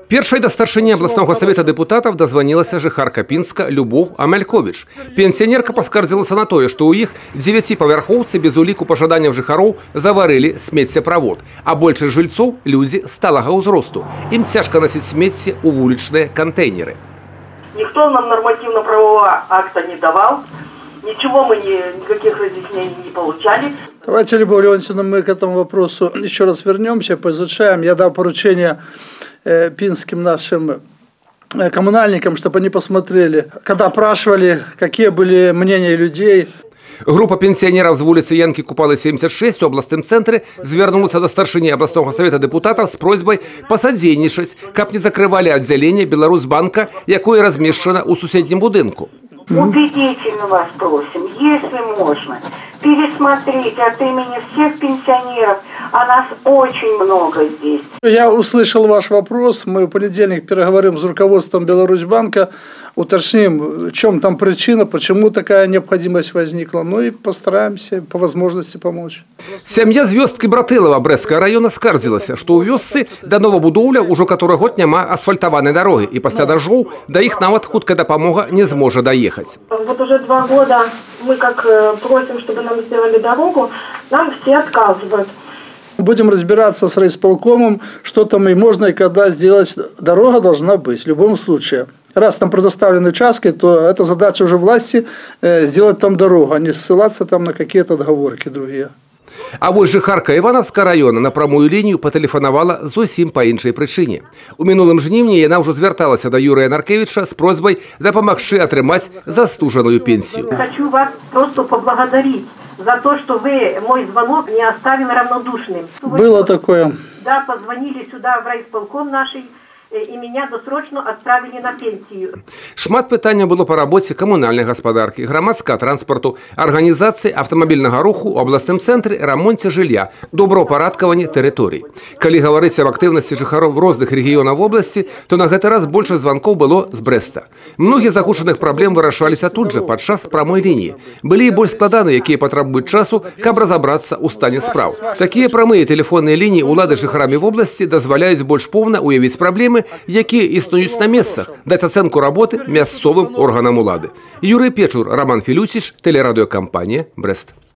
Першай да старшыні областного совета депутатов дозвонилася жыхарка Пінска Любоў Амяльковіч. Пенсионерка поскардзілася на тое, што ў іх 9павярхоўцы без уліку пажаданняў жыхароў заварылі смеццеправод, а большасць жыльцоў – людзі сталага ўзросту. Ім цяжка насіць смецце ў вулічныя контейнеры. Никто нам нормативно-правового акта не давал, ничего мы никаких разъяснений не получали. Давайте, Любовь Леонтьевна, мы к этому вопросу еще раз вернемся, поизучаем. Я дал поручение пинским нашим коммунальникам, чтобы они посмотрели, когда опрашивали, какие были мнения людей. Група пенсіонерів з вулиці Янки Купали, 76 у областным центрі звернулася до старшини областного совета депутатів з просьбою посадзейнічаць, каб не закривали відділення Беларусьбанка, якое розміщено у сусіднім будинку. Убедительно вас просим, если можно, пересмотреть от имени всех пенсионеров, а нас очень много здесь. Я услышал ваш вопрос, мы в понедельник переговорим с руководством Беларусьбанка, уточним, в чем там причина, почему такая необходимость возникла, ну и постараемся по возможности помочь. Сям'я з вёсткі Братылава Брэсцкага района скардзілася, што ў вёсцы да новабудоўля ўжо каторы год няма асфальтаванай дарогі, і пасля дажджоў да іх нават хуткая дапамога не зможа даехаць. Вот уже 2 года мы как просим, чтобы нам сделали дорогу, нам все отказывают. Будем разбираться с райисполкомом, что там и можно, и когда сделать. Дорога должна быть в любом случае. Раз там предоставлены участки, то это задача уже власти сделать там дорогу, а не ссылаться там на какие-то отговорки другие. А вось жыхарка Івановска района на прамую лінію патэлефанавала зусім па іншай прычыне. У мінулым жніўні яна ўжо звярталася да Юрыя Наркевіча з просьбай дапамагчы атрымаць застужаную пенсію. Хочу вас просто поблагодарить за то, что вы мой звонок не оставили равнодушным. Было такое. Да, позвонили сюда в райисполком нашей, и меня досрочно отправили на пенсию. Шмат пытання было па рабоце камунальнай гаспадаркі, грамадскага транспарту, арганізацыі аўтамабільнага руху ў абласным цэнтры, рамонце жылля, добраўпарадкаванні тэрыторый. Калі гаварыць аб актыўнасці жыхароў розных рэгіёнаў вобласці, то на гэты раз больш званкоў было з Брэста. Многія з агучаных праблем вырашаліся тут жа падчас прамой лініі. Былі і больш складаныя, якія патрабуюць часу, каб разабрацца ў стане спраў. Такія прамыя тэлефонныя лініі ўлады жыхарамі вобласці дазваляюць больш поўна уявіць праблемы, якія існуюць на месцах, даць ацэнку работы мясцовым органам улады. Юрый Печур, Роман Філюсіч, тэлерадыёкампанія «Брэст».